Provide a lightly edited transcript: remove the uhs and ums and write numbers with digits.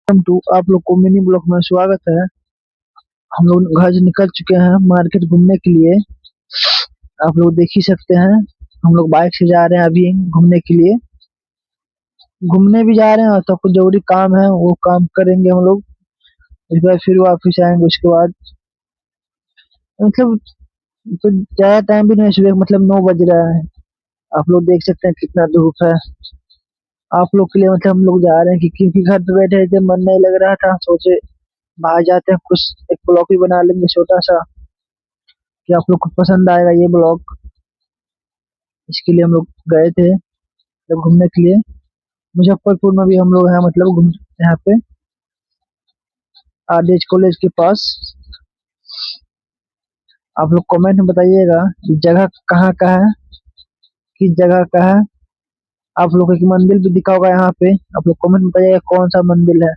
Welcome to आप लोग को मिनी ब्लॉग में स्वागत है। हम लोग घर से निकल चुके हैं मार्केट घूमने के लिए। आप लोग देख ही सकते हैं। हम लोग बाइक से जा रहे हैं अभी घूमने के लिए। घूमने भी जा रहे हैं और तो कुछ जरूरी काम है वो काम करेंगे हम लोग। उसके बाद फिर वापिस आएंगे। उसके बाद मतलब तो ज्यादा टाइम भी नहीं, सुबह मतलब 9 बज रहा है। आप लोग देख सकते हैं कितना धूप है। आप लोग के लिए मतलब हम लोग जा रहे हैं क्योंकि घर पे बैठे थे, मन नहीं लग रहा था, सोचे बाहर जाते हैं, कुछ एक ब्लॉग भी बना लेंगे छोटा सा कि आप लोग को पसंद आएगा ये ब्लॉग। इसके लिए हम लोग गए थे मतलब घूमने के लिए। मुजफ्फरपुर में भी हम लोग हैं मतलब घूम यहाँ पे आरडीएच कॉलेज के पास। आप लोग कमेंट में बताइएगा कि जगह कहाँ का है, किस जगह का है। आप लोग को एक मंदिर भी दिखा होगा यहाँ पे। आप लोग कमेंट में बताइएगा कौन सा मंदिर है।